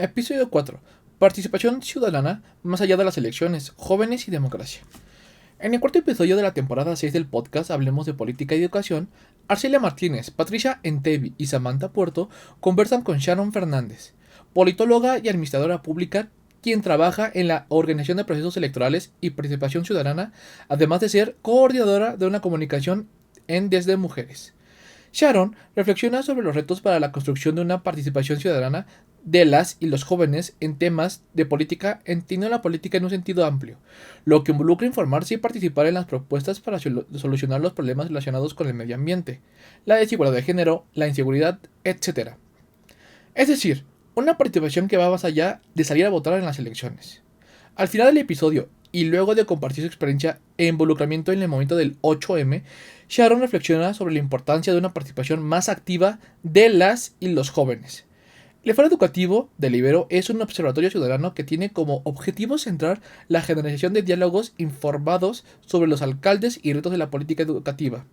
Episodio 4. Participación ciudadana más allá de las elecciones, jóvenes y democracia. En el cuarto episodio de la temporada 6 del podcast Hablemos de Política y Educación, Arcelia Martínez, Patricia Entevi y Samantha Puerto conversan con Sharon Fernández, politóloga y administradora pública, quien trabaja en la organización de procesos electorales y participación ciudadana, además de ser coordinadora de una comunicación en Desde Mujeres. Sharon reflexiona sobre los retos para la construcción de una participación ciudadana de las y los jóvenes en temas de política, entiende la política en un sentido amplio, lo que involucra informarse y participar en las propuestas para solucionar los problemas relacionados con el medio ambiente, la desigualdad de género, la inseguridad, etc. Es decir, una participación que va más allá de salir a votar en las elecciones. Al final del episodio, y luego de compartir su experiencia e involucramiento en el momento del 8M, Sharon reflexiona sobre la importancia de una participación más activa de las y los jóvenes. El Foro Educativo del Ibero es un observatorio ciudadano que tiene como objetivo central la generación de diálogos informados sobre los alcaldes y retos de la política educativa,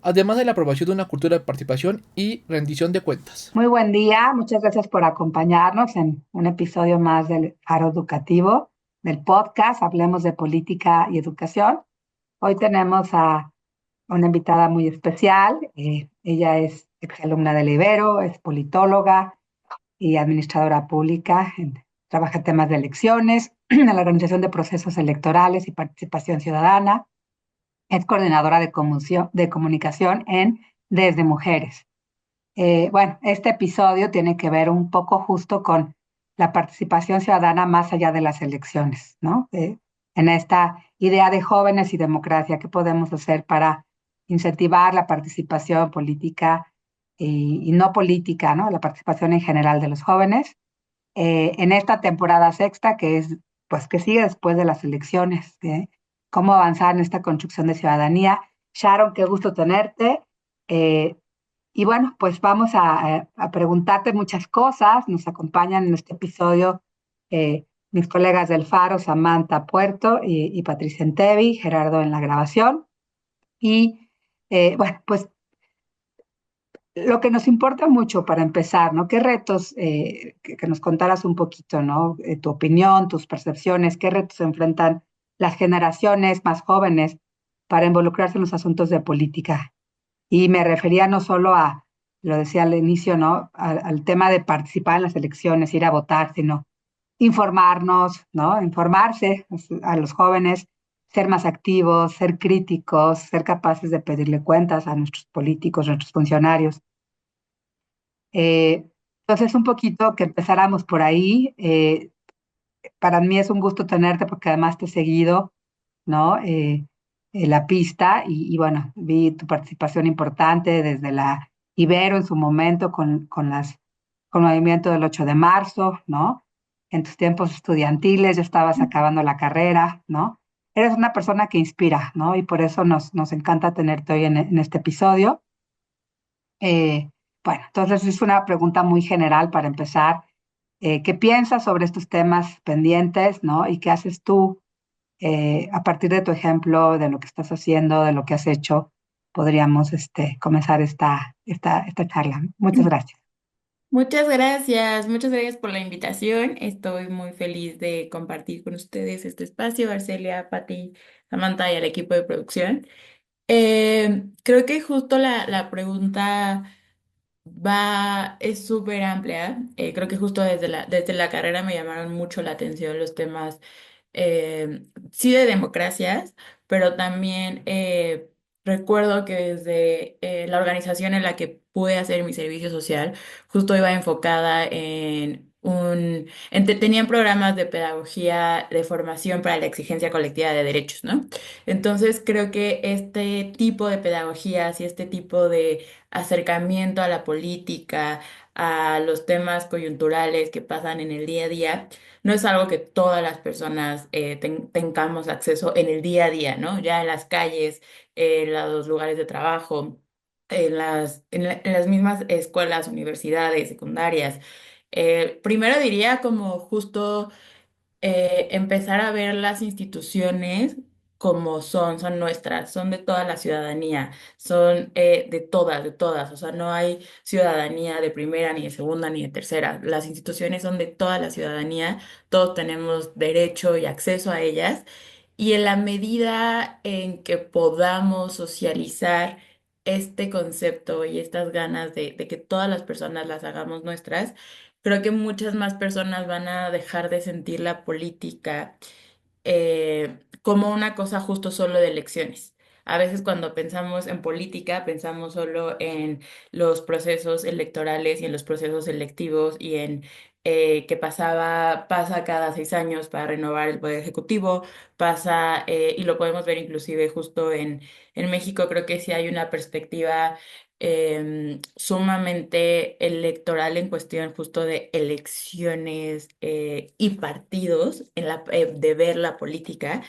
además de la aprobación de una cultura de participación y rendición de cuentas. Muy buen día, muchas gracias por acompañarnos en un episodio más del Faro Educativo, del podcast Hablemos de Política y Educación. Hoy tenemos a una invitada muy especial. Ella es exalumna del Ibero, es politóloga y administradora pública. Trabaja en temas de elecciones, en la organización de procesos electorales y participación ciudadana. Es coordinadora de comunicación en Desde Mujeres. Bueno, este episodio tiene que ver un poco justo con la participación ciudadana más allá de las elecciones, ¿no? En esta idea de jóvenes y democracia, ¿qué podemos hacer para incentivar la participación política y no política, ¿no? La participación en general de los jóvenes en esta temporada sexta, que es, pues, que sigue después de las elecciones, cómo avanzar en esta construcción de ciudadanía. Sharon, qué gusto tenerte. Eh, y bueno, pues vamos a preguntarte muchas cosas. Nos acompañan en este episodio mis colegas del Faro, Samantha Puerto y Patricia Entevi, Gerardo en la grabación. Y bueno, pues lo que nos importa mucho para empezar, ¿no? ¿Qué retos, que nos contaras un poquito, ¿no? Tu opinión, tus percepciones, qué retos enfrentan las generaciones más jóvenes para involucrarse en los asuntos de política? Y me refería no solo a, lo decía al inicio, ¿no? Al tema de participar en las elecciones, ir a votar, sino informarnos, ¿no? Informarse a los jóvenes, ser más activos, ser críticos, ser capaces de pedirle cuentas a nuestros políticos, nuestros funcionarios. Eh, entonces, un poquito que empezáramos por ahí. Para mí es un gusto tenerte porque además te he seguido, ¿no? La pista y bueno, vi tu participación importante desde la Ibero en su momento con el movimiento del 8 de marzo, ¿no? En tus tiempos estudiantiles ya estabas acabando la carrera, ¿no? Eres una persona que inspira, ¿no? Y por eso nos encanta tenerte hoy en este episodio. Eh, bueno, entonces es una pregunta muy general para empezar. ¿Qué piensas sobre estos temas pendientes, ¿no? ¿Y qué haces tú a partir de tu ejemplo, de lo que estás haciendo, de lo que has hecho? Podríamos comenzar esta charla. Muchas gracias. Muchas gracias por la invitación. Estoy muy feliz de compartir con ustedes este espacio, Arcelia, Pati, Samantha y al equipo de producción. Creo que justo la pregunta es súper amplia. Creo que justo desde la carrera me llamaron mucho la atención los temas, sí de democracias, pero también recuerdo que desde la organización en la que pude hacer mi servicio social, justo iba enfocada tenían programas de pedagogía, de formación para la exigencia colectiva de derechos, ¿no? Entonces creo que este tipo de pedagogías y este tipo de acercamiento a la política, a los temas coyunturales que pasan en el día a día, no es algo que todas las personas tengamos acceso en el día a día, ¿no? Ya en las calles, en los lugares de trabajo, en las mismas escuelas, universidades, secundarias. Primero diría como justo empezar a ver las instituciones como son nuestras, son de toda la ciudadanía, son de todas, o sea, no hay ciudadanía de primera, ni de segunda, ni de tercera. Las instituciones son de toda la ciudadanía, todos tenemos derecho y acceso a ellas, y en la medida en que podamos socializar este concepto y estas ganas de que todas las personas las hagamos nuestras, creo que muchas más personas van a dejar de sentir la política como una cosa justo solo de elecciones. A veces cuando pensamos en política, pensamos solo en los procesos electorales y en los procesos electivos y en que pasa cada 6 años para renovar el poder ejecutivo, pasa, y lo podemos ver inclusive justo en México, creo que sí hay una perspectiva sumamente electoral en cuestión justo de elecciones y partidos de ver la política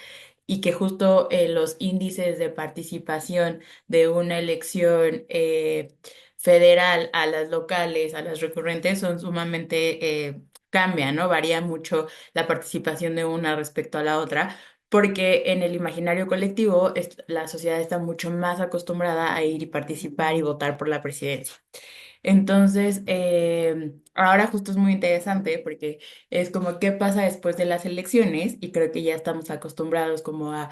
y que justo los índices de participación de una elección federal a las locales, a las recurrentes, son sumamente, cambian, ¿no? Varía mucho la participación de una respecto a la otra. Porque en el imaginario colectivo la sociedad está mucho más acostumbrada a ir y participar y votar por la presidencia. Entonces, ahora justo es muy interesante porque es como qué pasa después de las elecciones y creo que ya estamos acostumbrados como a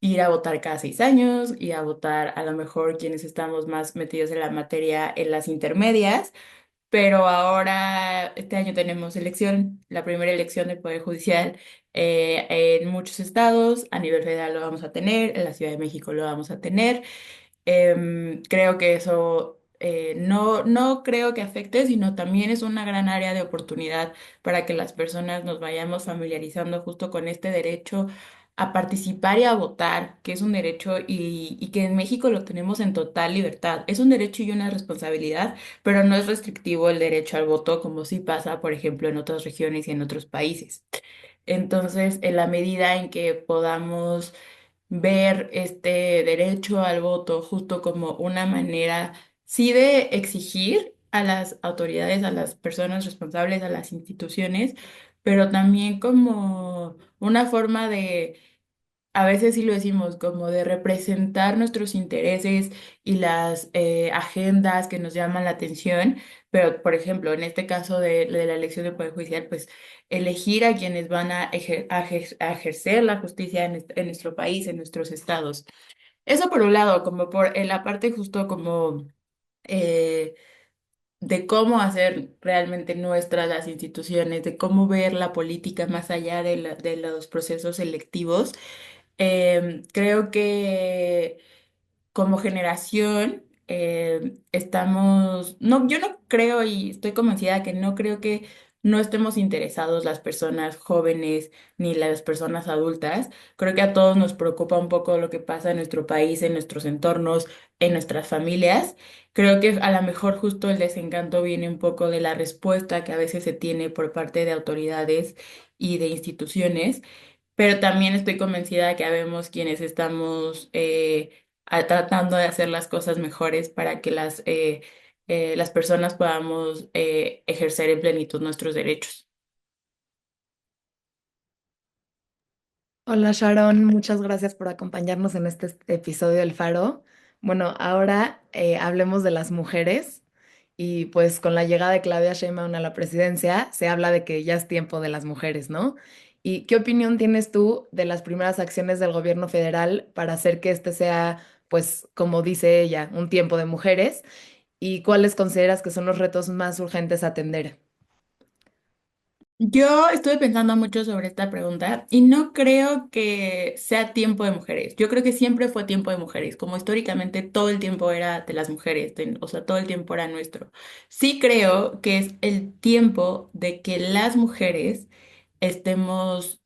ir a votar cada 6 años y a votar a lo mejor quienes estamos más metidos en la materia en las intermedias, pero ahora este año tenemos elección, la primera elección del Poder Judicial en muchos estados, a nivel federal lo vamos a tener, en la Ciudad de México lo vamos a tener. Creo que eso no creo que afecte, sino también es una gran área de oportunidad para que las personas nos vayamos familiarizando justo con este derecho a participar y a votar, que es un derecho y que en México lo tenemos en total libertad. Es un derecho y una responsabilidad, pero no es restrictivo el derecho al voto como sí pasa, por ejemplo, en otras regiones y en otros países. Entonces, en la medida en que podamos ver este derecho al voto justo como una manera, sí, de exigir a las autoridades, a las personas responsables, a las instituciones, pero también como una forma de a veces sí lo decimos, como de representar nuestros intereses y las agendas que nos llaman la atención, pero por ejemplo, en este caso de la elección del Poder Judicial, pues elegir a quienes van a ejercer la justicia en nuestro país, en nuestros estados. Eso por un lado, como por en la parte justo como eh, de cómo hacer realmente nuestras las instituciones, de cómo ver la política más allá de los procesos electivos. Creo que como generación no, yo no creo y estoy convencida que no creo que no estemos interesados las personas jóvenes ni las personas adultas. Creo que a todos nos preocupa un poco lo que pasa en nuestro país, en nuestros entornos, en nuestras familias. Creo que a lo mejor justo el desencanto viene un poco de la respuesta que a veces se tiene por parte de autoridades y de instituciones, pero también estoy convencida de que habemos quienes estamos tratando de hacer las cosas mejores para que las personas podamos ejercer en plenitud nuestros derechos. Hola Sharon, muchas gracias por acompañarnos en este episodio del Faro. Bueno, ahora hablemos de las mujeres y pues con la llegada de Claudia Sheinbaum a la presidencia se habla de que ya es tiempo de las mujeres, ¿no? ¿Y qué opinión tienes tú de las primeras acciones del gobierno federal para hacer que este sea, pues como dice ella, un tiempo de mujeres? ¿Y cuáles consideras que son los retos más urgentes a atender? Yo estuve pensando mucho sobre esta pregunta y no creo que sea tiempo de mujeres. Yo creo que siempre fue tiempo de mujeres, como históricamente todo el tiempo era de las mujeres, o sea, todo el tiempo era nuestro. Sí creo que es el tiempo de que las mujeres estemos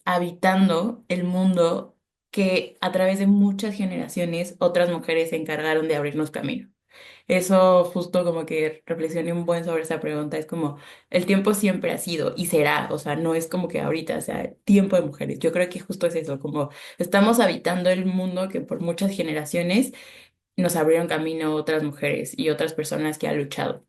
habitando el mundo que a través de muchas generaciones otras mujeres se encargaron de abrirnos camino. Eso justo como que reflexioné un buen sobre esa pregunta. Es como el tiempo siempre ha sido y será, o sea, no es como que ahorita, o sea, tiempo de mujeres. Yo creo que justo es eso, como estamos habitando el mundo que por muchas generaciones nos abrieron camino otras mujeres y otras personas que han luchado.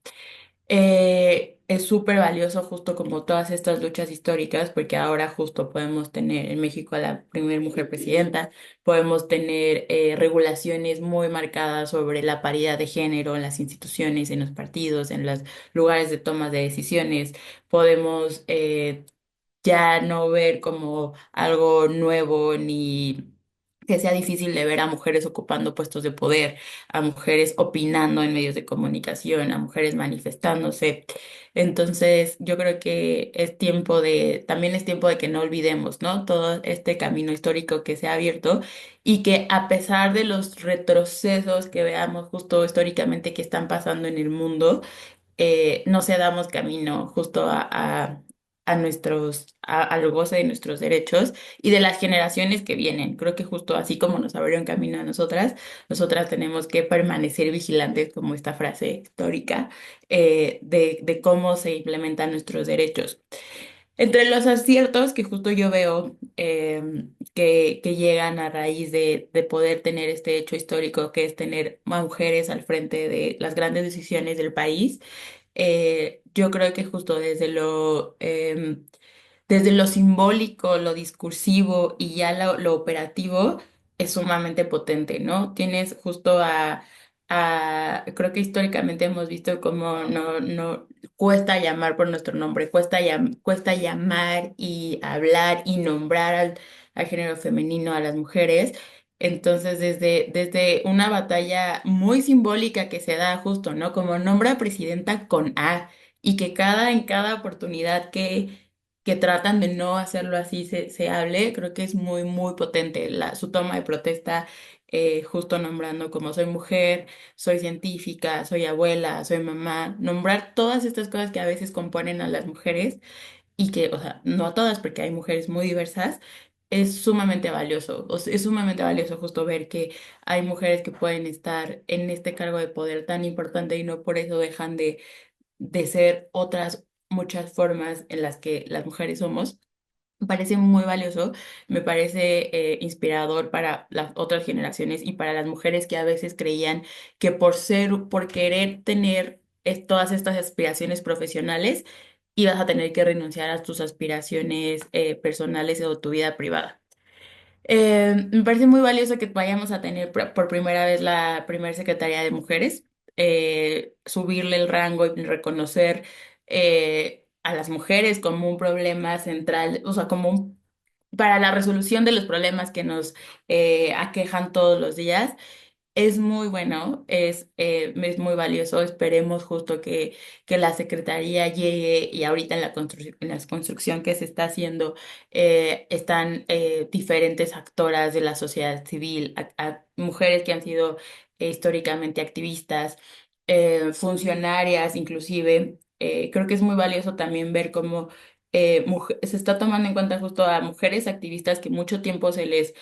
Es súper valioso justo como todas estas luchas históricas, porque ahora justo podemos tener en México a la primera mujer presidenta, podemos tener regulaciones muy marcadas sobre la paridad de género en las instituciones, en los partidos, en los lugares de toma de decisiones, podemos ya no ver como algo nuevo ni que sea difícil de ver a mujeres ocupando puestos de poder, a mujeres opinando en medios de comunicación, a mujeres manifestándose. Entonces, yo creo que también es tiempo de que no olvidemos, ¿no? Todo este camino histórico que se ha abierto y que a pesar de los retrocesos que veamos justo históricamente que están pasando en el mundo, no cedamos camino justo al goce de nuestros derechos y de las generaciones que vienen. Creo que justo así como nos abrieron camino a nosotras tenemos que permanecer vigilantes, como esta frase histórica, de cómo se implementan nuestros derechos. Entre los aciertos que justo yo veo que llegan a raíz de poder tener este hecho histórico, que es tener a mujeres al frente de las grandes decisiones del país, yo creo que justo desde lo simbólico, lo discursivo y ya lo operativo es sumamente potente, ¿no? Tienes justo creo que históricamente hemos visto cómo no cuesta llamar por nuestro nombre, cuesta llamar y hablar y nombrar al género femenino, a las mujeres. Entonces, desde una batalla muy simbólica que se da justo, ¿no? Como nombra presidenta con A y que en cada oportunidad que tratan de no hacerlo así se hable, creo que es muy, muy potente su toma de protesta, justo nombrando como soy mujer, soy científica, soy abuela, soy mamá, nombrar todas estas cosas que a veces componen a las mujeres y que, o sea, no a todas, porque hay mujeres muy diversas, es sumamente valioso. O sea, es sumamente valioso justo ver que hay mujeres que pueden estar en este cargo de poder tan importante y no por eso dejan de ser otras muchas formas en las que las mujeres somos. Me parece muy valioso, me parece inspirador para las otras generaciones y para las mujeres que a veces creían que por querer tener todas estas aspiraciones profesionales, ibas a tener que renunciar a tus aspiraciones personales o tu vida privada. Me parece muy valioso que vayamos a tener por primera vez la primera Secretaría de Mujeres, subirle el rango y reconocer a las mujeres como un problema central, o sea, para la resolución de los problemas que nos aquejan todos los días. Es muy bueno, es muy valioso. Esperemos justo que la Secretaría llegue y ahorita en la construcción que se está haciendo están diferentes actoras de la sociedad civil, mujeres que han sido históricamente activistas, funcionarias inclusive. Creo que es muy valioso también ver cómo se está tomando en cuenta justo a mujeres activistas que mucho tiempo se les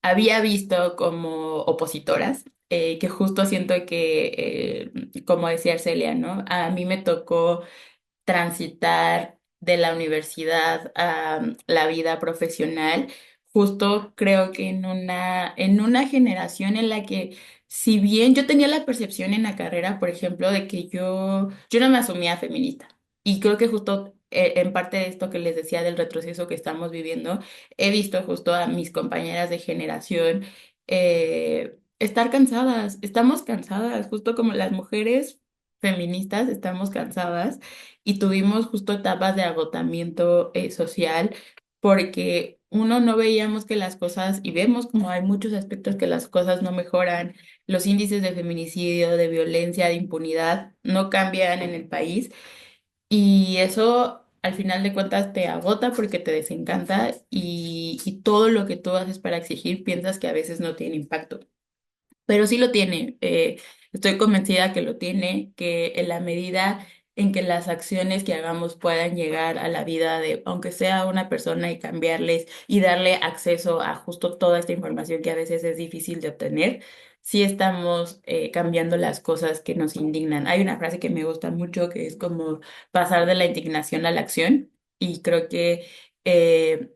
había visto como opositoras, que justo siento que, como decía Arcelia, ¿no? A mí me tocó transitar de la universidad a la vida profesional, justo creo que en una generación en la que, si bien yo tenía la percepción en la carrera, por ejemplo, de que yo no me asumía feminista, y creo que justo en parte de esto que les decía del retroceso que estamos viviendo, he visto justo a mis compañeras de generación estar cansadas, estamos cansadas, justo como las mujeres feministas estamos cansadas y tuvimos justo etapas de agotamiento social porque uno no veíamos que las cosas, y vemos como hay muchos aspectos que las cosas no mejoran, los índices de feminicidio, de violencia, de impunidad no cambian en el país y eso al final de cuentas te agota porque te desencanta y todo lo que tú haces para exigir piensas que a veces no tiene impacto. Pero sí lo tiene. Estoy convencida que lo tiene, que en la medida en que las acciones que hagamos puedan llegar a la vida de, aunque sea una persona, y cambiarles y darle acceso a justo toda esta información que a veces es difícil de obtener, sí estamos cambiando las cosas que nos indignan. Hay una frase que me gusta mucho que es como pasar de la indignación a la acción y creo que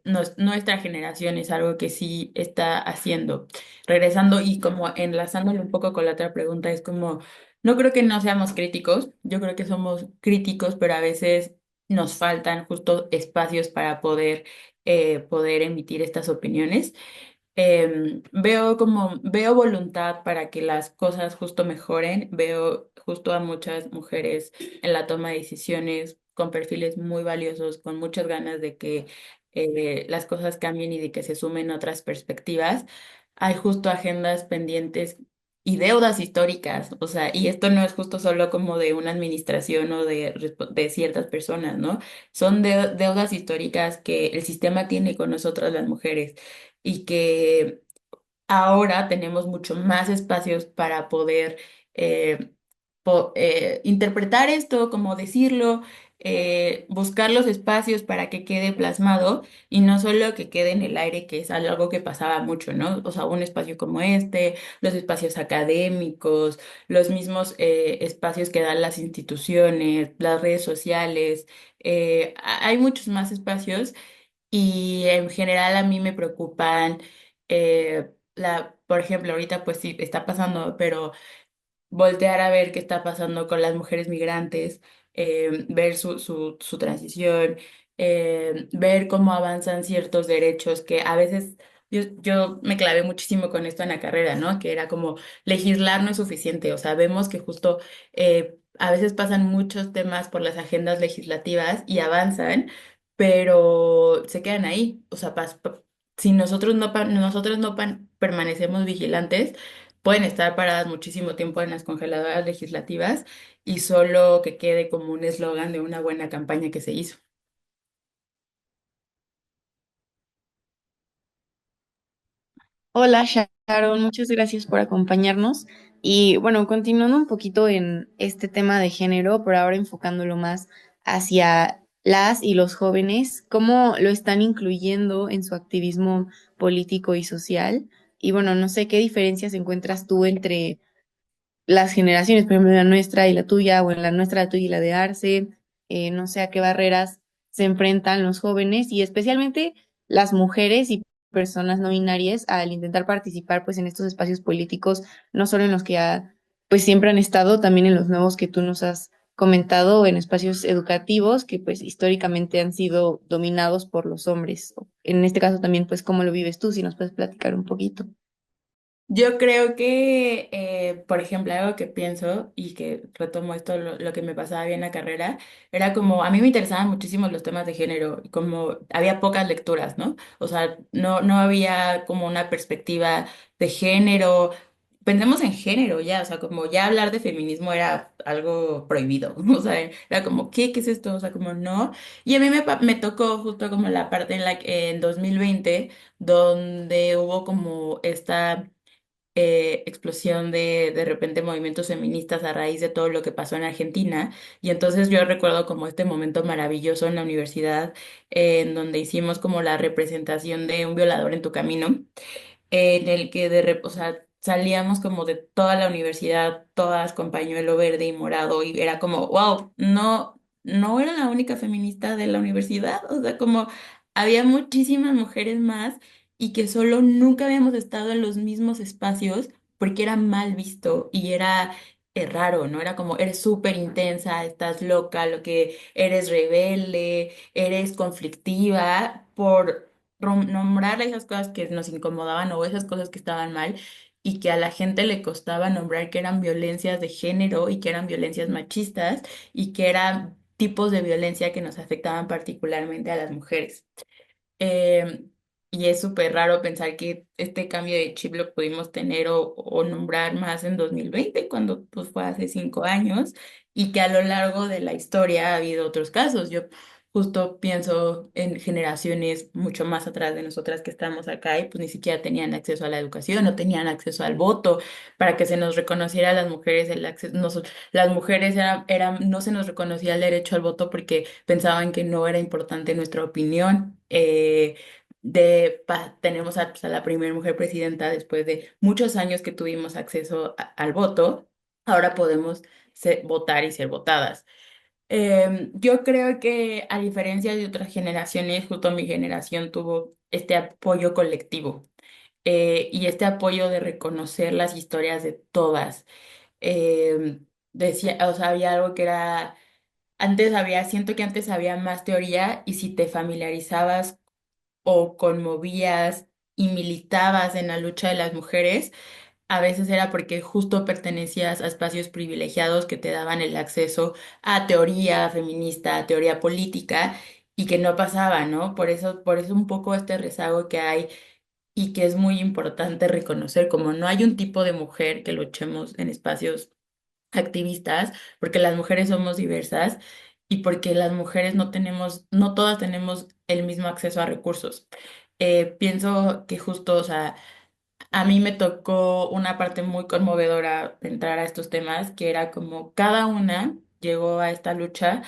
nuestra generación es algo que sí está haciendo regresando y como enlazándolo un poco con la otra pregunta, es como No creo que no seamos críticos, yo creo que somos críticos, pero a veces nos faltan justo espacios para poder emitir estas opiniones. Veo voluntad para que las cosas justo mejoren, veo justo a muchas mujeres en la toma de decisiones con perfiles muy valiosos, con muchas ganas de que las cosas cambien y de que se sumen otras perspectivas. Hay justo agendas pendientes y deudas históricas, o sea, y esto no es justo solo como de una administración o de ciertas personas, ¿no? Son deudas históricas que el sistema tiene con nosotras las mujeres y que ahora tenemos mucho más espacios para poder eh, interpretar esto, como decirlo, buscar los espacios para que quede plasmado y no solo que quede en el aire, que es algo que pasaba mucho, ¿no? O sea, un espacio como este, los espacios académicos, los mismos espacios que dan las instituciones, las redes sociales, hay muchos más espacios y en general a mí me preocupan, por ejemplo, ahorita pues sí, está pasando, pero voltear a ver qué está pasando con las mujeres migrantes, ver su transición, ver cómo avanzan ciertos derechos que a veces yo me clavé muchísimo con esto en la carrera, ¿no? Que era como legislar no es suficiente, o sea, vemos que justo a veces pasan muchos temas por las agendas legislativas y avanzan, pero se quedan ahí, o sea, si nosotros no permanecemos vigilantes, pueden estar paradas muchísimo tiempo en las congeladoras legislativas y solo que quede como un eslogan de una buena campaña que se hizo. Hola Sharon, muchas gracias por acompañarnos. Y bueno, continuando un poquito en este tema de género, pero ahora enfocándolo más hacia las y los jóvenes, ¿cómo lo están incluyendo en su activismo político y social? Y bueno, no sé qué diferencias encuentras tú entre las generaciones, por ejemplo, la nuestra y la tuya, o en la nuestra, la tuya y la de Arce, no sé a qué barreras se enfrentan los jóvenes y especialmente las mujeres y personas no binarias al intentar participar pues en estos espacios políticos, no solo en los que ya pues siempre han estado, también en los nuevos que tú nos has comentado, en espacios educativos que pues históricamente han sido dominados por los hombres. En este caso también pues cómo lo vives tú, si nos puedes platicar un poquito. Yo creo que, por ejemplo, algo que pienso y que retomo esto, lo que me pasaba bien en la carrera, era como, a mí me interesaban muchísimo los temas de género, y como había pocas lecturas, ¿no? O sea, no había como una perspectiva de género. Pensemos en género ya, o sea, como ya hablar de feminismo era algo prohibido, o sea, era como, ¿qué es esto? O sea, como no. Y a mí me tocó justo como la parte en la que en 2020 donde hubo como esta explosión de repente movimientos feministas a raíz de todo lo que pasó en Argentina. Y entonces yo recuerdo como este momento maravilloso en la universidad en donde hicimos como la representación de un violador en tu camino en el que o sea, salíamos como de toda la universidad, todas con pañuelo verde y morado, y era como, wow, no era la única feminista de la universidad, o sea, como había muchísimas mujeres más y que solo nunca habíamos estado en los mismos espacios porque era mal visto y era raro, ¿no? Era como, eres súper intensa, estás loca, lo que eres rebelde, eres conflictiva por nombrar esas cosas que nos incomodaban o esas cosas que estaban mal y que a la gente le costaba nombrar que eran violencias de género y que eran violencias machistas y que eran tipos de violencia que nos afectaban particularmente a las mujeres. Eh, y es súper raro pensar que este cambio de chip lo pudimos tener o nombrar más en 2020 cuando pues, fue hace 5 años, y que a lo largo de la historia ha habido otros casos. Yo justo pienso en generaciones mucho más atrás de nosotras que estamos acá y pues ni siquiera tenían acceso a la educación, no tenían acceso al voto para que se nos reconociera a las mujeres el acceso. Las mujeres no se nos reconocía el derecho al voto porque pensaban que no era importante nuestra opinión. Tenemos pues, a la primera mujer presidenta después de muchos años que tuvimos acceso al voto. Ahora podemos votar y ser votadas. Yo creo que a diferencia de otras generaciones, justo mi generación tuvo este apoyo colectivo y este apoyo de reconocer las historias de todas. decía, o sea, había algo que era, siento que antes había más teoría y si te familiarizabas o conmovías y militabas en la lucha de las mujeres, a veces era porque justo pertenecías a espacios privilegiados que te daban el acceso a teoría feminista, a teoría política y que no pasaba, ¿no? Por eso un poco este rezago que hay y que es muy importante reconocer, como no hay un tipo de mujer que luchemos en espacios activistas, porque las mujeres somos diversas y porque las mujeres no todas tenemos el mismo acceso a recursos. Pienso que justo, o sea, a mí me tocó una parte muy conmovedora de entrar a estos temas, que era como cada una llegó a esta lucha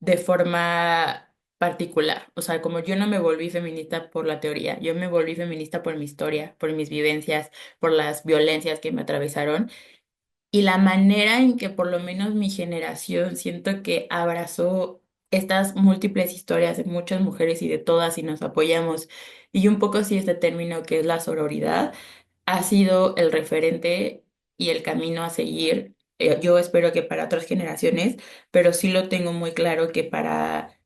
de forma particular. O sea, como yo no me volví feminista por la teoría, yo me volví feminista por mi historia, por mis vivencias, por las violencias que me atravesaron. Y la manera en que por lo menos mi generación siento que abrazó estas múltiples historias de muchas mujeres y de todas y nos apoyamos. Y un poco sí este término que es la sororidad ha sido el referente y el camino a seguir. Yo espero que para otras generaciones, pero sí lo tengo muy claro que para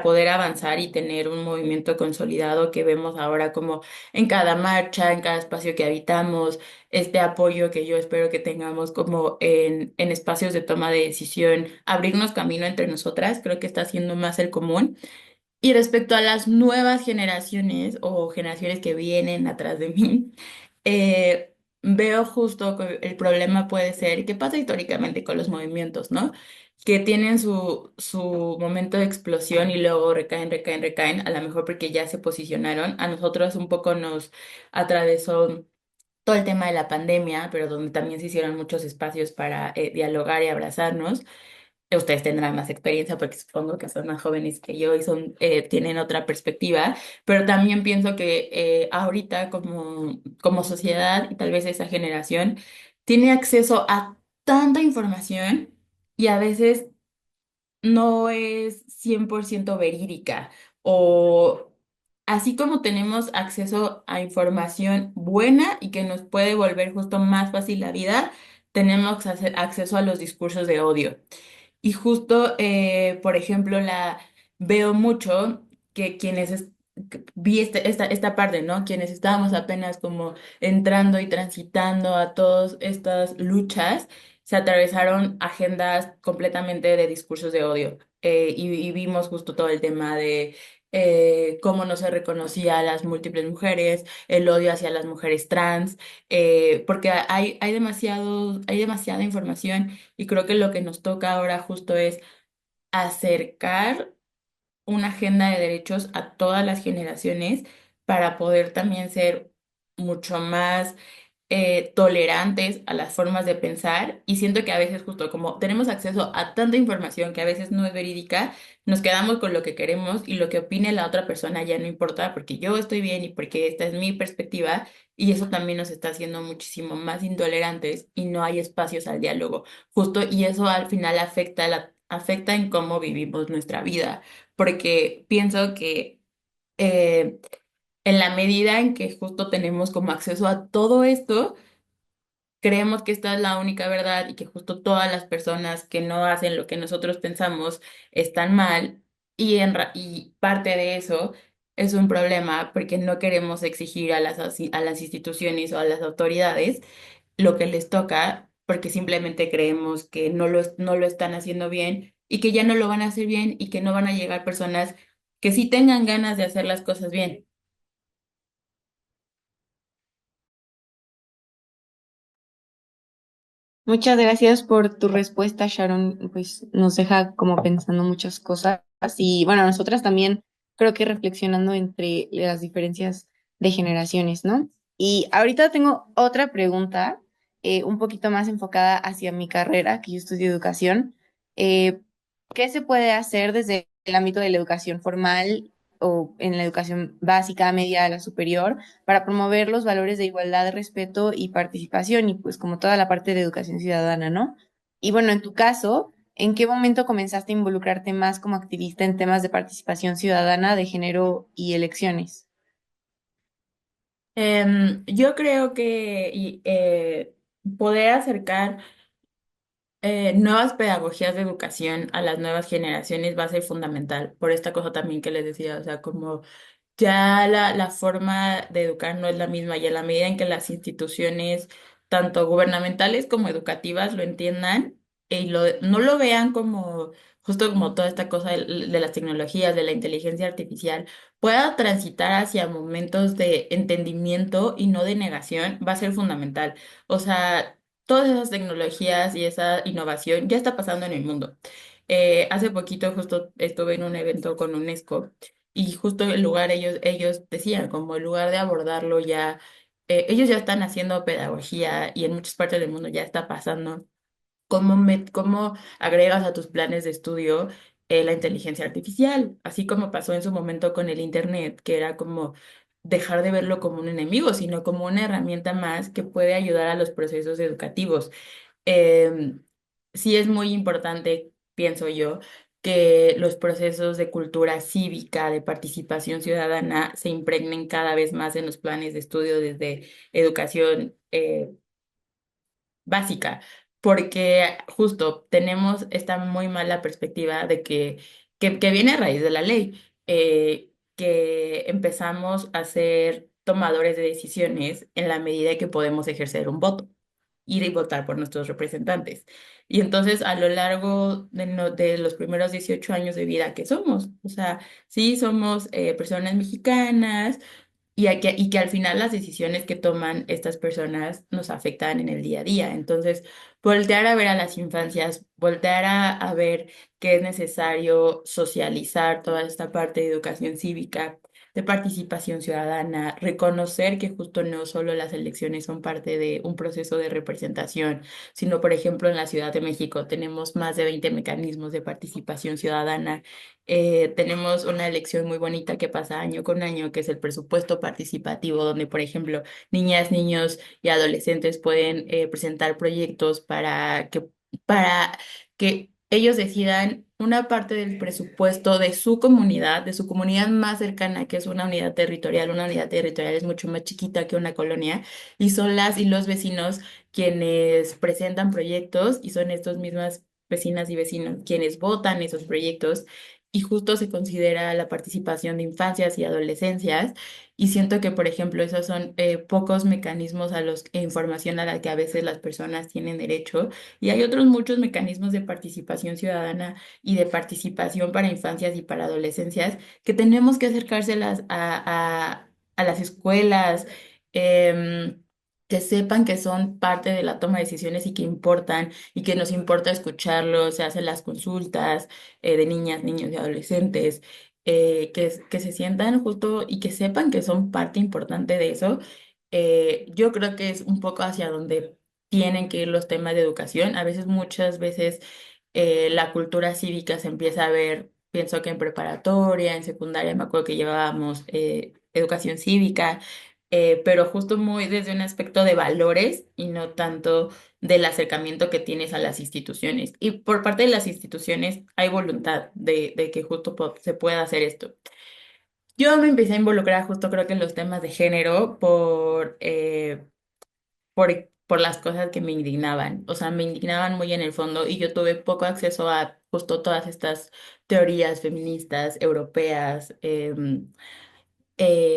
poder avanzar y tener un movimiento consolidado que vemos ahora como en cada marcha, en cada espacio que habitamos, este apoyo que yo espero que tengamos como en espacios de toma de decisión, abrirnos camino entre nosotras, creo que está siendo más el común. Y respecto a las nuevas generaciones o generaciones que vienen atrás de mí, veo justo que el problema puede ser, ¿qué pasa históricamente con los movimientos, ¿no? Que tienen su momento de explosión y luego recaen, recaen, recaen, a lo mejor porque ya se posicionaron. A nosotros un poco nos atravesó todo el tema de la pandemia, pero donde también se hicieron muchos espacios para dialogar y abrazarnos. Ustedes tendrán más experiencia porque supongo que son más jóvenes que yo y tienen otra perspectiva, pero también pienso que ahorita como sociedad y tal vez esa generación tiene acceso a tanta información y a veces no es 100% verídica o así como tenemos acceso a información buena y que nos puede volver justo más fácil la vida, tenemos acceso a los discursos de odio. Y justo, por ejemplo, veo mucho que que vi esta parte, ¿no? Quienes estábamos apenas como entrando y transitando a todas estas luchas, se atravesaron agendas completamente de discursos de odio. Y vimos justo todo el tema de cómo no se reconocía a las múltiples mujeres, el odio hacia las mujeres trans, porque hay demasiada información y creo que lo que nos toca ahora justo es acercar una agenda de derechos a todas las generaciones para poder también ser mucho más tolerantes a las formas de pensar y siento que a veces justo como tenemos acceso a tanta información que a veces no es verídica, nos quedamos con lo que queremos y lo que opine la otra persona ya no importa porque yo estoy bien y porque esta es mi perspectiva y eso también nos está haciendo muchísimo más intolerantes y no hay espacios al diálogo, justo y eso al final afecta en cómo vivimos nuestra vida, porque pienso que eh, en la medida en que justo tenemos como acceso a todo esto, creemos que esta es la única verdad y que justo todas las personas que no hacen lo que nosotros pensamos están mal y parte de eso es un problema porque no queremos exigir a a las instituciones o a las autoridades lo que les toca porque simplemente creemos que no lo están haciendo bien y que ya no lo van a hacer bien y que no van a llegar personas que sí tengan ganas de hacer las cosas bien. Muchas gracias por tu respuesta, Sharon. Pues nos deja como pensando muchas cosas y bueno, nosotras también creo que reflexionando entre las diferencias de generaciones, ¿no? Y ahorita tengo otra pregunta, un poquito más enfocada hacia mi carrera, que yo estudio educación. Eh, ¿Qué se puede hacer desde el ámbito de la educación formal o en la educación básica, media, la superior? Para promover los valores de igualdad, respeto y participación y pues como toda la parte de educación ciudadana, ¿no? Y bueno, en tu caso, ¿en qué momento comenzaste a involucrarte más como activista en temas de participación ciudadana, de género y elecciones? Yo creo que poder acercar Nuevas pedagogías de educación a las nuevas generaciones va a ser fundamental, por esta cosa también que les decía, o sea, como ya la forma de educar no es la misma y a la medida en que las instituciones, tanto gubernamentales como educativas, lo entiendan no lo vean como, justo como toda esta cosa de las tecnologías, de la inteligencia artificial, pueda transitar hacia momentos de entendimiento y no de negación, va a ser fundamental. O sea, todas esas tecnologías y esa innovación ya está pasando en el mundo. Hace poquito justo estuve en un evento con UNESCO y justo el lugar ellos decían, como el lugar de abordarlo ya, ellos ya están haciendo pedagogía y en muchas partes del mundo ya está pasando. ¿Cómo agregas a tus planes de estudio la inteligencia artificial? Así como pasó en su momento con el Internet, que era como dejar de verlo como un enemigo, sino como una herramienta más que puede ayudar a los procesos educativos. Em, sí es muy importante, pienso yo, que los procesos de cultura cívica, de participación ciudadana, se impregnen cada vez más en los planes de estudio desde educación básica, porque justo tenemos esta muy mala perspectiva de que viene a raíz de la ley, que empezamos a ser tomadores de decisiones en la medida que podemos ejercer un voto ir y votar por nuestros representantes. Y entonces a lo largo de los primeros 18 años de vida que somos, o sea, sí somos personas mexicanas y que al final las decisiones que toman estas personas nos afectan en el día a día. Entonces, voltear a ver a las infancias, voltear a ver que es necesario socializar toda esta parte de educación cívica, de participación ciudadana, reconocer que justo no solo las elecciones son parte de un proceso de representación, sino, por ejemplo, en la Ciudad de México tenemos más de 20 mecanismos de participación ciudadana. Tenemos una elección muy bonita que pasa año con año, que es el presupuesto participativo, donde, por ejemplo, niñas, niños y adolescentes pueden presentar proyectos para que ellos decidan una parte del presupuesto de su comunidad más cercana, que es una unidad territorial. Una unidad territorial es mucho más chiquita que una colonia, y son las y los vecinos quienes presentan proyectos y son estas mismas vecinas y vecinos quienes votan esos proyectos y justo se considera la participación de infancias y adolescencias. Y siento que, por ejemplo, esos son pocos mecanismos e información a la que a veces las personas tienen derecho. Y hay otros muchos mecanismos de participación ciudadana y de participación para infancias y para adolescencias que tenemos que acercárselas a las escuelas. em, que sepan que son parte de la toma de decisiones y que importan y que nos importa escucharlos, se hacen las consultas de niñas, niños y adolescentes, que se sientan justo y que sepan que son parte importante de eso. Yo creo que es un poco hacia donde tienen que ir los temas de educación. A veces, muchas veces, la cultura cívica se empieza a ver, pienso que en preparatoria, en secundaria, me acuerdo que llevábamos educación cívica, pero justo muy desde un aspecto de valores y no tanto del acercamiento que tienes a las instituciones. Y por parte de las instituciones hay voluntad de que justo se pueda hacer esto. Yo me empecé a involucrar justo creo que en los temas de género por las cosas que me indignaban. O sea, me indignaban muy en el fondo y yo tuve poco acceso a justo todas estas teorías feministas europeas.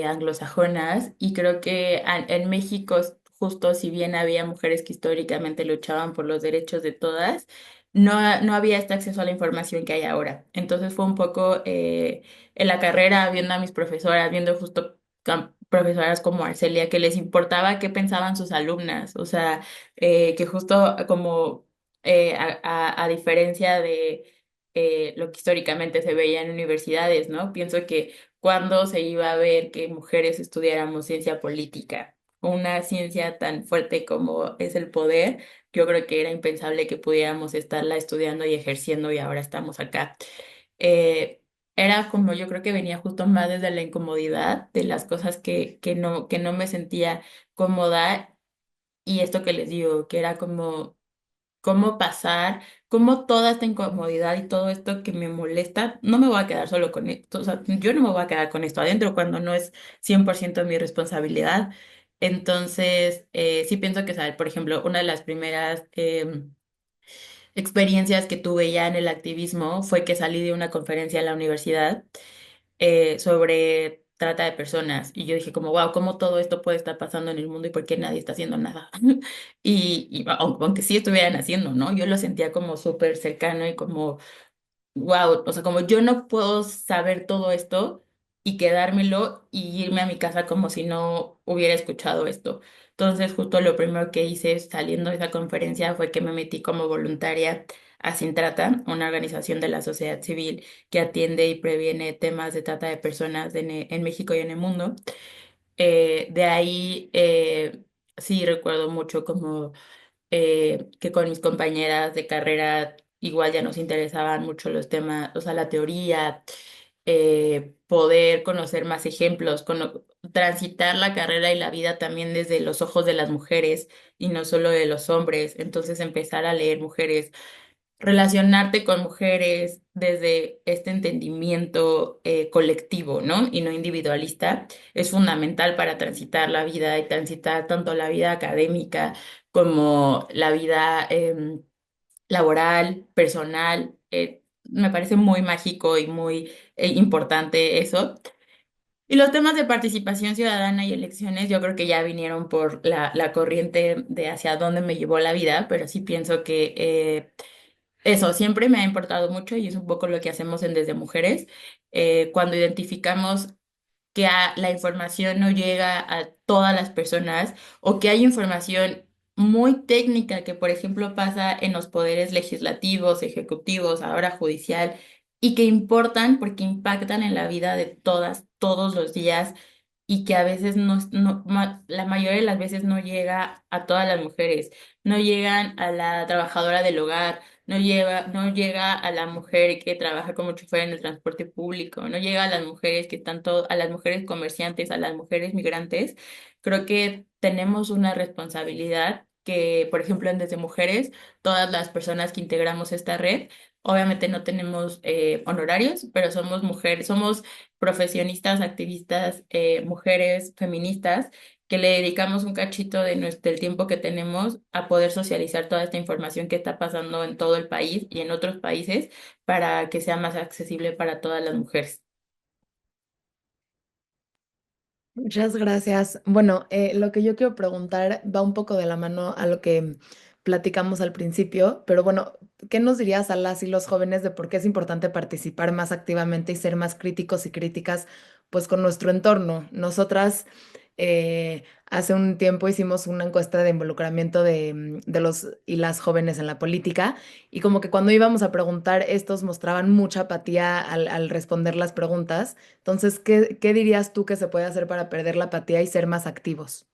Anglosajonas y creo que en México justo si bien había mujeres que históricamente luchaban por los derechos de todas, no había este acceso a la información que hay ahora. Entonces fue un poco en la carrera viendo a mis profesoras, viendo justo profesoras como Arcelia, que les importaba qué pensaban sus alumnas, o sea, que justo como a diferencia de lo que históricamente se veía en universidades, ¿no? Pienso que cuando se iba a ver que mujeres estudiáramos ciencia política, una ciencia tan fuerte como es el poder, yo creo que era impensable que pudiéramos estarla estudiando y ejerciendo y ahora estamos acá. Eh, Era como yo creo que venía justo más desde la incomodidad de las cosas que no me sentía cómoda y esto que les digo, que era como cómo pasar, cómo toda esta incomodidad y todo esto que me molesta, no me voy a quedar solo con esto, o sea, yo no me voy a quedar con esto adentro cuando no es 100% mi responsabilidad. Entonces, sí pienso que, ¿sabes? Por ejemplo, una de las primeras experiencias que tuve ya en el activismo fue que salí de una conferencia en la universidad sobre trata de personas y yo dije como, wow, ¿cómo todo esto puede estar pasando en el mundo y por qué nadie está haciendo nada? Aunque sí estuvieran haciendo, ¿no? Yo lo sentía como súper cercano y como wow, o sea, como yo no puedo saber todo esto y quedármelo y irme a mi casa como si no hubiera escuchado esto. Entonces, justo lo primero que hice saliendo de esa conferencia fue que me metí como voluntaria a Sin Trata, una organización de la sociedad civil que atiende y previene temas de trata de personas en México y en el mundo. De ahí, sí recuerdo mucho como que con mis compañeras de carrera igual ya nos interesaban mucho los temas, o sea, la teoría, poder conocer más ejemplos, transitar la carrera y la vida también desde los ojos de las mujeres y no solo de los hombres. Entonces empezar a leer mujeres, relacionarte con mujeres desde este entendimiento colectivo, ¿no? Y no individualista, es fundamental para transitar la vida y transitar tanto la vida académica como la vida laboral, personal. Me parece muy mágico y muy importante eso. Y los temas de participación ciudadana y elecciones, yo creo que ya vinieron por la corriente de hacia dónde me llevó la vida, pero sí pienso que eso siempre me ha importado mucho y es un poco lo que hacemos en Desde Mujeres. Cuando identificamos que la información no llega a todas las personas o que hay información muy técnica que, por ejemplo, pasa en los poderes legislativos, ejecutivos, ahora judicial, y que importan porque impactan en la vida de todas, todos los días y que a veces la mayoría de las veces no llega a todas las mujeres, no llegan a la trabajadora del hogar, no llega a la mujer que trabaja como chofer en el transporte público, no llega a las mujeres que están a las mujeres comerciantes, a las mujeres migrantes. Creo que tenemos una responsabilidad que, por ejemplo, en Desde Mujeres, todas las personas que integramos esta red, obviamente no tenemos honorarios, pero somos mujeres, somos profesionistas, activistas, mujeres feministas que le dedicamos un cachito del tiempo que tenemos a poder socializar toda esta información que está pasando en todo el país y en otros países para que sea más accesible para todas las mujeres. Muchas gracias. Bueno, lo que yo quiero preguntar va un poco de la mano a lo que platicamos al principio, pero bueno, ¿qué nos dirías a las y los jóvenes de por qué es importante participar más activamente y ser más críticos y críticas, pues con nuestro entorno? Nosotras hace un tiempo hicimos una encuesta de involucramiento de los y las jóvenes en la política y como que cuando íbamos a preguntar, estos mostraban mucha apatía al responder las preguntas. Entonces, ¿qué dirías tú que se puede hacer para perder la apatía y ser más activos?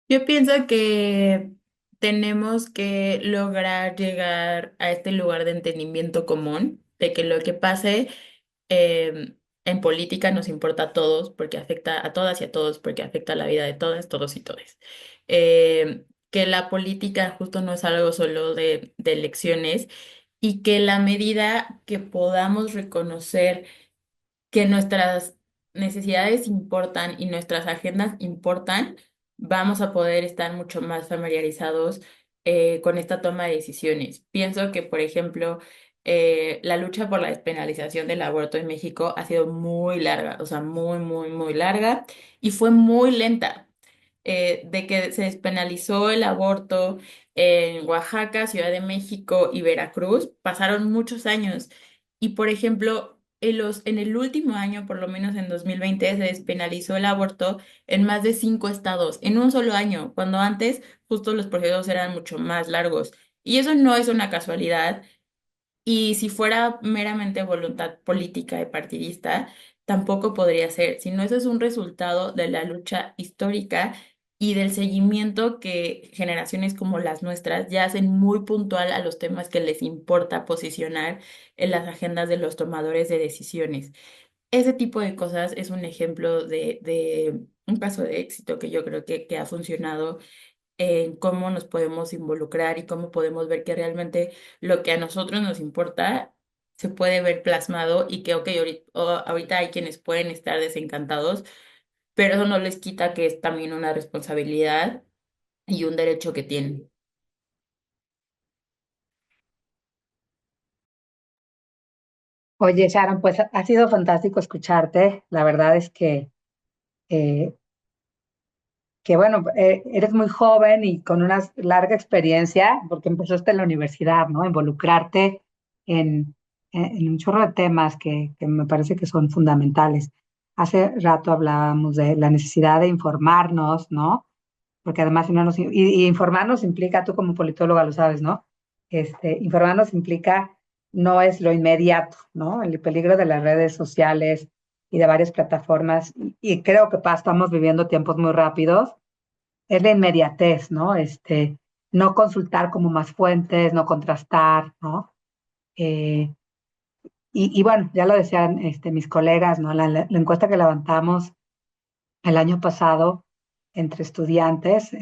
Yo pienso que tenemos que lograr llegar a este lugar de entendimiento común, de que lo que pase en política nos importa a todos, porque afecta a todas y a todos, porque afecta a la vida de todas, todos y todes. Que la política justo no es algo solo de elecciones y que la medida que podamos reconocer que nuestras necesidades importan y nuestras agendas importan, vamos a poder estar mucho más familiarizados con esta toma de decisiones. Pienso que, por ejemplo, la lucha por la despenalización del aborto en México ha sido muy larga, o sea, muy, muy, muy larga y fue muy lenta. De que se despenalizó el aborto en Oaxaca, Ciudad de México y Veracruz, pasaron muchos años. Y por ejemplo, en el último año, por lo menos en 2020, se despenalizó el aborto en más de 5 estados, en un solo año, cuando antes justo los procesos eran mucho más largos. Y eso no es una casualidad. Y si fuera meramente voluntad política y partidista, tampoco podría ser, sino eso es un resultado de la lucha histórica y del seguimiento que generaciones como las nuestras ya hacen muy puntual a los temas que les importa posicionar en las agendas de los tomadores de decisiones. Ese tipo de cosas es un ejemplo de un caso de éxito que yo creo que ha funcionado en cómo nos podemos involucrar y cómo podemos ver que realmente lo que a nosotros nos importa se puede ver plasmado y que, ok, ahorita hay quienes pueden estar desencantados, pero eso no les quita que es también una responsabilidad y un derecho que tienen. Oye, Sharon, pues ha sido fantástico escucharte. La verdad es eh, que bueno, eres muy joven y con una larga experiencia, porque empezaste en la universidad, ¿no? Involucrarte en un chorro de temas que me parece que son fundamentales. Hace rato hablábamos de la necesidad de informarnos, ¿no? Porque además si no y informarnos implica, tú como politóloga lo sabes, ¿no? Informarnos implica, no es lo inmediato, ¿no? El peligro de las redes sociales y de varias plataformas, y creo que estamos viviendo tiempos muy rápidos, es la inmediatez, ¿no? No consultar como más fuentes, no contrastar, ¿no? Eh, y bueno, ya lo decían mis colegas, ¿no? La encuesta que levantamos el año pasado entre estudiantes,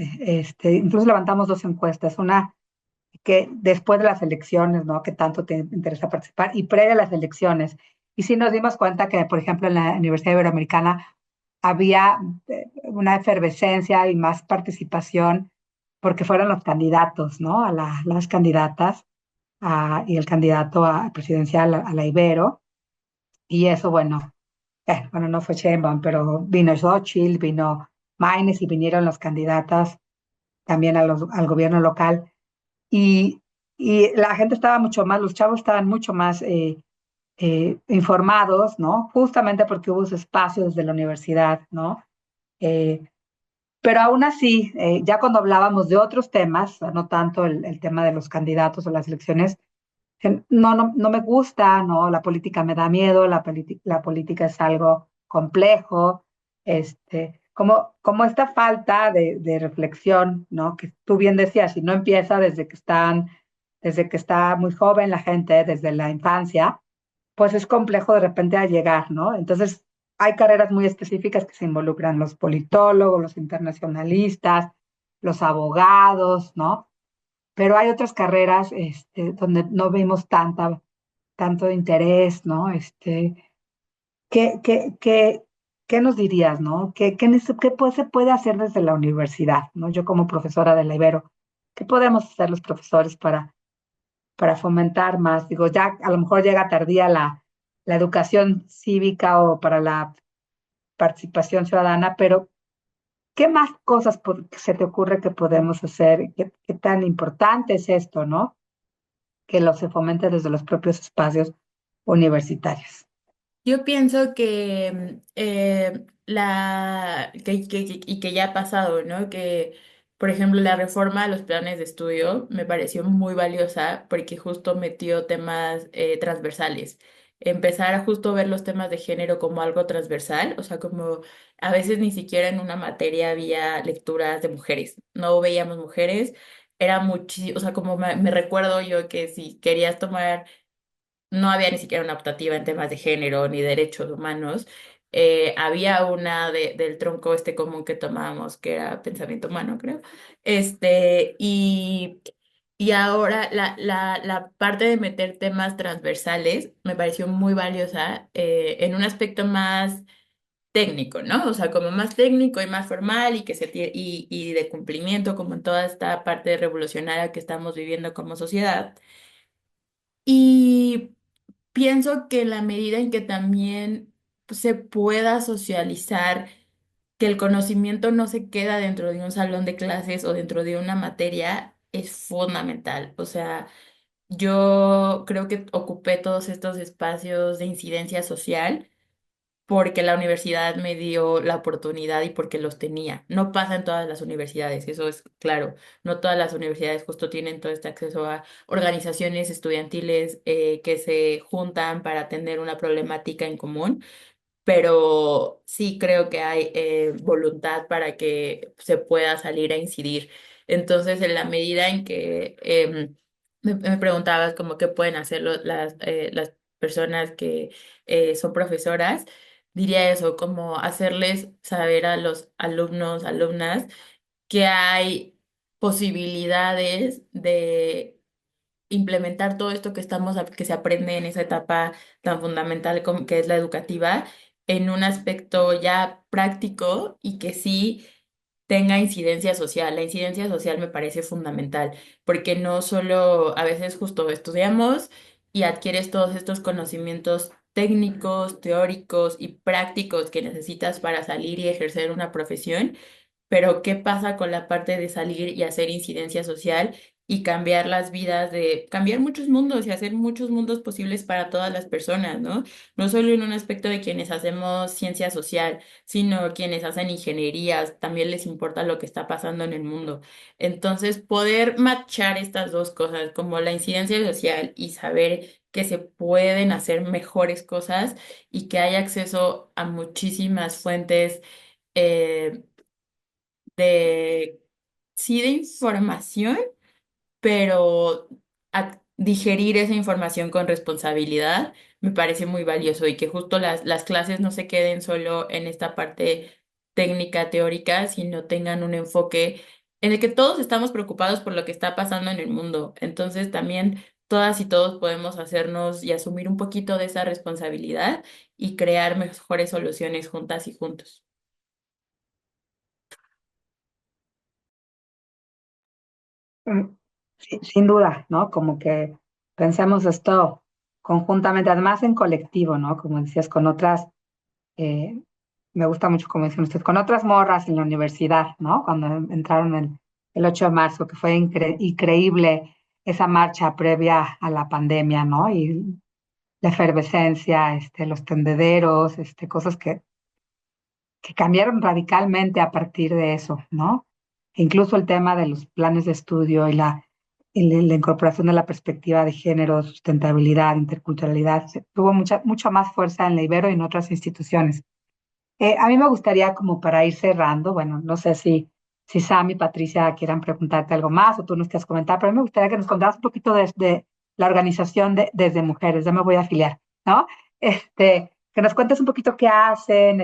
incluso levantamos dos encuestas, una que después de las elecciones, ¿no? Que tanto te interesa participar, y previa a las elecciones. Y sí nos dimos cuenta que, por ejemplo, en la Universidad Iberoamericana había una efervescencia y más participación porque fueron los candidatos, ¿no? Las candidatas y el candidato presidencial a la Ibero. Y eso, bueno, no fue Sheinbaum, pero vino Xochitl, vino Maynes y vinieron las candidatas también al gobierno local. Y, y la gente estaba mucho más, los chavos estaban mucho más informados, ¿no? Justamente porque hubo esos espacios de la universidad, ¿no? Eh, pero aún así, ya cuando hablábamos de otros temas, no tanto el tema de los candidatos o las elecciones, no me gusta, ¿no? La política me da miedo, la política es algo complejo, como esta falta de reflexión, ¿no? Que tú bien decías, si no empieza desde que está muy joven la gente, desde la infancia, pues es complejo de repente a llegar, ¿no? Entonces, hay carreras muy específicas que se involucran los politólogos, los internacionalistas, los abogados, ¿no? Pero hay otras carreras donde no vemos tanto interés, ¿no? ¿Qué, qué, qué, qué nos dirías, ¿no? Se puede hacer desde la universidad, ¿no? Yo como profesora de la Ibero, ¿qué podemos hacer los profesores para fomentar más? Digo, ya a lo mejor llega tardía la educación cívica o para la participación ciudadana, pero ¿qué más cosas se te ocurre que podemos hacer? ¿Qué tan importante es esto, ¿no? Que lo se fomente desde los propios espacios universitarios. Yo pienso que y que ya ha pasado, ¿no? Que, por ejemplo, la reforma a los planes de estudio me pareció muy valiosa porque justo metió temas transversales. Empezar a justo ver los temas de género como algo transversal, o sea, como a veces ni siquiera en una materia había lecturas de mujeres, no veíamos mujeres, era muchísimo, o sea, como me recuerdo yo que si querías tomar no había ni siquiera una optativa en temas de género ni derechos humanos. Había una del tronco este común que tomábamos, que era pensamiento humano, creo. Y ahora la parte de meter temas transversales me pareció muy valiosa en un aspecto más técnico, ¿no? O sea, como más técnico y más formal y de cumplimiento, como en toda esta parte revolucionaria que estamos viviendo como sociedad. Y pienso que en la medida en que también se pueda socializar, que el conocimiento no se queda dentro de un salón de clases o dentro de una materia, es fundamental. O sea, yo creo que ocupé todos estos espacios de incidencia social porque la universidad me dio la oportunidad y porque los tenía. No pasa en todas las universidades, eso es claro. No todas las universidades justo tienen todo este acceso a organizaciones estudiantiles que se juntan para tener una problemática en común, pero sí creo que hay voluntad para que se pueda salir a incidir. Entonces, en la medida en que me preguntabas como qué pueden hacer las personas que son profesoras, diría eso, como hacerles saber a los alumnos, alumnas, que hay posibilidades de implementar todo esto que que se aprende en esa etapa tan fundamental como que es la educativa, en un aspecto ya práctico y que sí tenga incidencia social. La incidencia social me parece fundamental, porque no solo a veces justo estudiamos y adquieres todos estos conocimientos técnicos, teóricos y prácticos que necesitas para salir y ejercer una profesión, pero ¿qué pasa con la parte de salir y hacer incidencia social y cambiar las vidas cambiar muchos mundos y hacer muchos mundos posibles para todas las personas, ¿no? No solo en un aspecto de quienes hacemos ciencia social, sino quienes hacen ingenierías, también les importa lo que está pasando en el mundo. Entonces, poder matchar estas dos cosas, como la incidencia social y saber que se pueden hacer mejores cosas y que hay acceso a muchísimas fuentes eh, de, sí, de información, pero digerir esa información con responsabilidad me parece muy valioso y que justo las clases no se queden solo en esta parte técnica, teórica, sino tengan un enfoque en el que todos estamos preocupados por lo que está pasando en el mundo. Entonces también todas y todos podemos hacernos y asumir un poquito de esa responsabilidad y crear mejores soluciones juntas y juntos. Mm, sin duda, ¿no? Como que pensemos esto conjuntamente, además en colectivo, ¿no? Como decías, con otras, eh, me gusta mucho como dicen ustedes, con otras morras en la universidad, ¿no? Cuando entraron el 8 de marzo, que fue increíble esa marcha previa a la pandemia, ¿no? Y la efervescencia, los tendederos, cosas que cambiaron radicalmente a partir de eso, ¿no? E incluso el tema de los planes de estudio y la incorporación de la perspectiva de género, sustentabilidad, interculturalidad, tuvo mucha más fuerza en la Ibero y en otras instituciones. A mí me gustaría, como para ir cerrando, bueno, no sé si Sam y Patricia quieran preguntarte algo más o tú nos quieras comentar, pero a mí me gustaría que nos contaras un poquito de la organización Desde Mujeres, ya me voy a afiliar, ¿no? Que nos cuentes un poquito qué hacen,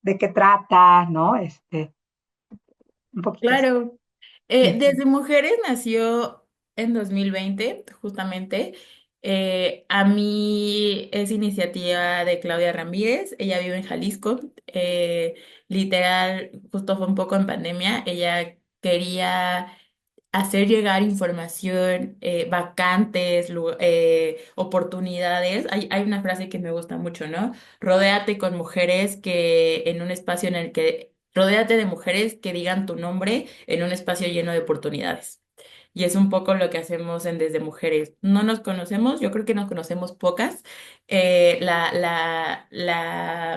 de qué trata, ¿no? Un poquito así. Claro. Ujú. Desde Mujeres nació en 2020, justamente. A mí es iniciativa de Claudia Ramírez, ella vive en Jalisco. Literal, justo fue un poco en pandemia, ella quería hacer llegar información, vacantes, oportunidades. Hay una frase que me gusta mucho, ¿no? Rodéate con mujeres que en un espacio en el que, rodéate de mujeres que digan tu nombre en un espacio lleno de oportunidades. Y es un poco lo que hacemos en Desde Mujeres. No nos conocemos, yo creo que nos conocemos pocas. La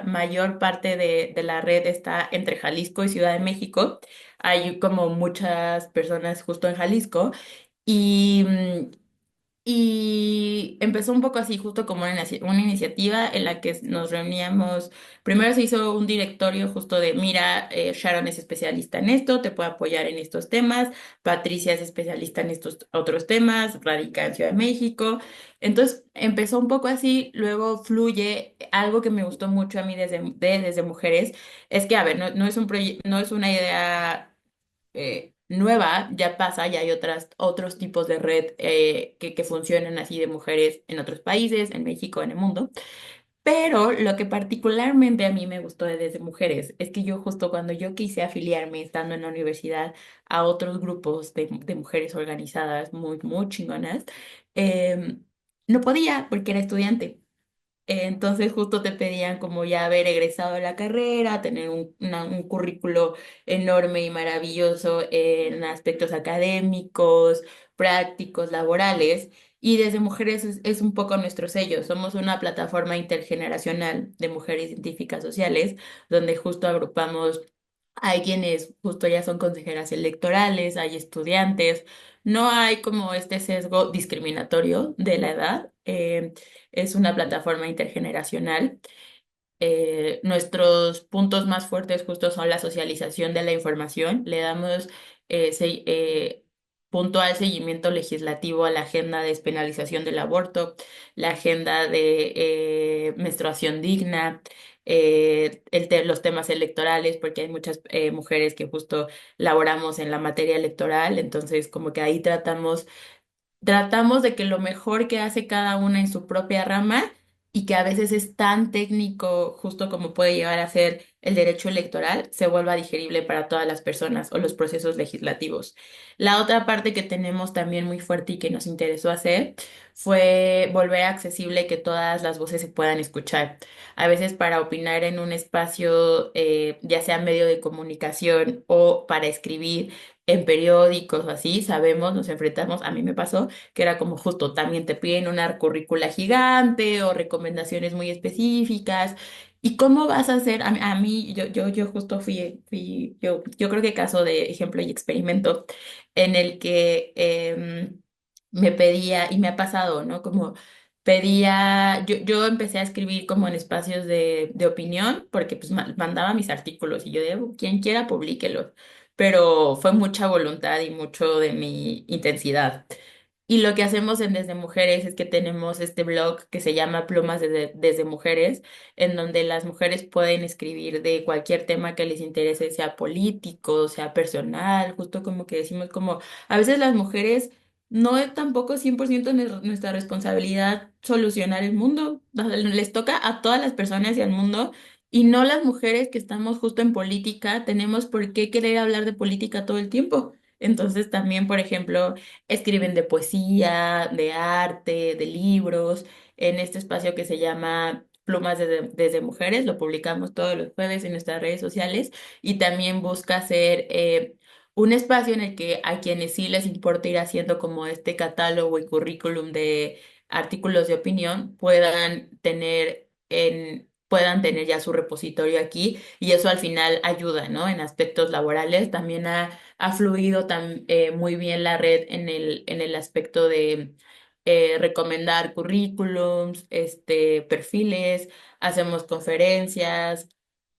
mayor parte de la red está entre Jalisco y Ciudad de México. Hay como muchas personas justo en Jalisco y, y empezó un poco así, justo como una iniciativa en la que nos reuníamos. Primero se hizo un directorio justo de, mira, Sharon es especialista en esto, te puede apoyar en estos temas, Patricia es especialista en estos otros temas, radica en Ciudad de México. Entonces empezó un poco así, luego fluye. Algo que me gustó mucho a mí desde Mujeres es que, a ver, no es no es una idea nueva, ya pasa, ya hay otros tipos de red que funcionan así de mujeres en otros países, en México, en el mundo. Pero lo que particularmente a mí me gustó de Desde Mujeres es que yo justo cuando yo quise afiliarme estando en la universidad a otros grupos de mujeres organizadas muy chingonas, no podía porque era estudiante. Entonces justo te pedían como ya haber egresado de la carrera, tener un currículo enorme y maravilloso en aspectos académicos, prácticos, laborales. Y desde Mujeres es un poco nuestro sello. Somos una plataforma intergeneracional de mujeres científicas sociales, donde justo agrupamos, hay quienes justo ya son consejeras electorales, hay estudiantes. No hay como este sesgo discriminatorio de la edad. Es una plataforma intergeneracional. Nuestros puntos más fuertes justo son la socialización de la información. Le damos puntual seguimiento legislativo a la agenda de despenalización del aborto, la agenda de menstruación digna, los temas electorales, porque hay muchas mujeres que justo laboramos en la materia electoral, entonces como que ahí tratamos de que lo mejor que hace cada una en su propia rama y que a veces es tan técnico, justo como puede llegar a ser el derecho electoral se vuelva digerible para todas las personas o los procesos legislativos. La otra parte que tenemos también muy fuerte y que nos interesó hacer fue volver accesible que todas las voces se puedan escuchar. A veces para opinar en un espacio, ya sea medio de comunicación o para escribir en periódicos o así, sabemos, nos enfrentamos, a mí me pasó que era como justo también te piden una currícula gigante o recomendaciones muy específicas. ¿Y cómo vas a hacer? Yo justo yo creo que caso de ejemplo y experimento en el que me pedía, y me ha pasado, ¿no? Como pedía, yo empecé a escribir como en espacios de opinión, porque pues mandaba mis artículos y yo de quien quiera publíquelos, pero fue mucha voluntad y mucho de mi intensidad. Y lo que hacemos en Desde Mujeres es que tenemos este blog que se llama Plumas Desde Mujeres, en donde las mujeres pueden escribir de cualquier tema que les interese, sea político, sea personal, justo como que decimos como a veces las mujeres no es tampoco 100% nuestra responsabilidad solucionar el mundo, o sea, les toca a todas las personas y al mundo. Y no las mujeres que estamos justo en política tenemos por qué querer hablar de política todo el tiempo. Entonces también, por ejemplo, escriben de poesía, de arte, de libros, en este espacio que se llama Plumas desde Mujeres, lo publicamos todos los jueves en nuestras redes sociales y también busca ser un espacio en el que a quienes sí les importa ir haciendo como este catálogo y currículum de artículos de opinión puedan tener ya su repositorio aquí y eso al final ayuda, ¿no? En aspectos laborales también ha fluido muy bien la red en el aspecto de recomendar currículums, perfiles, hacemos conferencias,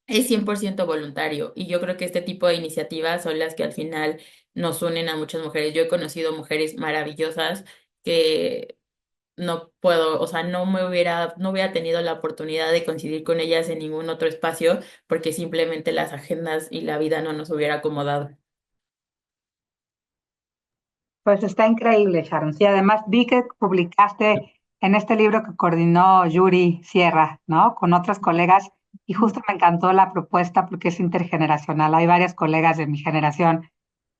es 100% voluntario y yo creo que este tipo de iniciativas son las que al final nos unen a muchas mujeres. Yo he conocido mujeres maravillosas que no puedo, o sea, no hubiera tenido la oportunidad de coincidir con ellas en ningún otro espacio porque simplemente las agendas y la vida no nos hubiera acomodado. Pues está increíble, Sharon. Sí, además vi que publicaste en este libro que coordinó Yuri Sierra, ¿no? Con otras colegas, y justo me encantó la propuesta porque es intergeneracional. Hay varias colegas de mi generación.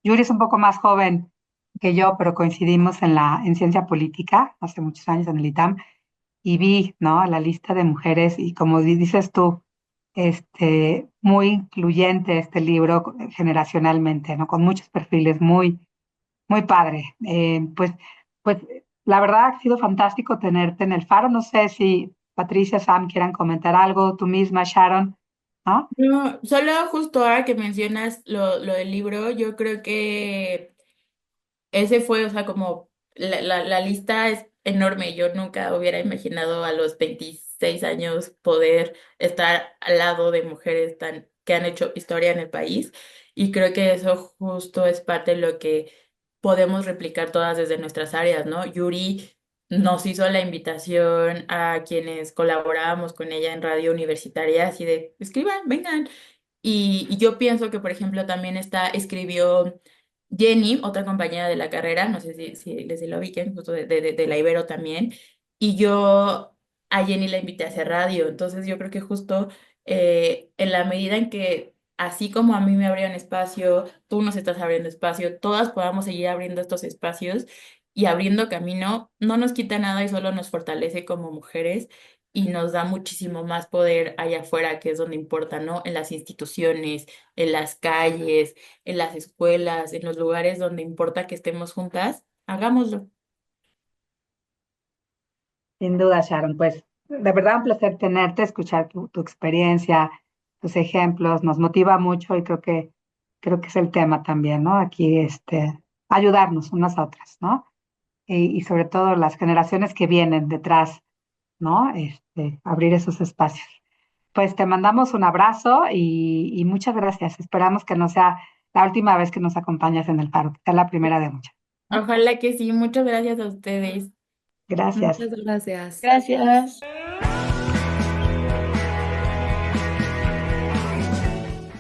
Yuri es un poco más joven que yo, pero coincidimos en ciencia política hace muchos años en el ITAM, y vi, ¿no? La lista de mujeres, y como dices tú, muy incluyente este libro generacionalmente, ¿no? Con muchos perfiles muy padre. Pues la verdad ha sido fantástico tenerte en el Faro. No sé si Patricia, Sam quieran comentar algo, tú misma, Sharon, ¿no? No, solo justo ahora que mencionas lo del libro, yo creo que ese fue, o sea, como la lista es enorme. Yo nunca hubiera imaginado a los 26 años poder estar al lado de mujeres que han hecho historia en el país. Y creo que eso justo es parte de lo que podemos replicar todas desde nuestras áreas, ¿no? Yuri nos hizo la invitación a quienes colaborábamos con ella en radio universitaria, así de, escriban, vengan. Y yo pienso que, por ejemplo, también escribió Jenny, otra compañera de la carrera, no sé si lo ubiquen, justo de la Ibero también, y yo a Jenny la invité a hacer radio, entonces yo creo que justo en la medida en que, así como a mí me abrieron espacio, tú nos estás abriendo espacio, todas podamos seguir abriendo estos espacios y abriendo camino, no nos quita nada y solo nos fortalece como mujeres y nos da muchísimo más poder allá afuera, que es donde importa, ¿no? En las instituciones, en las calles, en las escuelas, en los lugares donde importa que estemos juntas, hagámoslo. Sin duda, Sharon. Pues de verdad un placer tenerte, escuchar tu experiencia, tus ejemplos, nos motiva mucho y creo que es el tema también, ¿no? Aquí, ayudarnos unas a otras, ¿no? Y sobre todo las generaciones que vienen detrás, ¿no? Abrir esos espacios. Pues te mandamos un abrazo y muchas gracias. Esperamos que no sea la última vez que nos acompañas en el Faro, que sea la primera de muchas, ¿no? Ojalá que sí, muchas gracias a ustedes. Gracias. Muchas gracias. Gracias.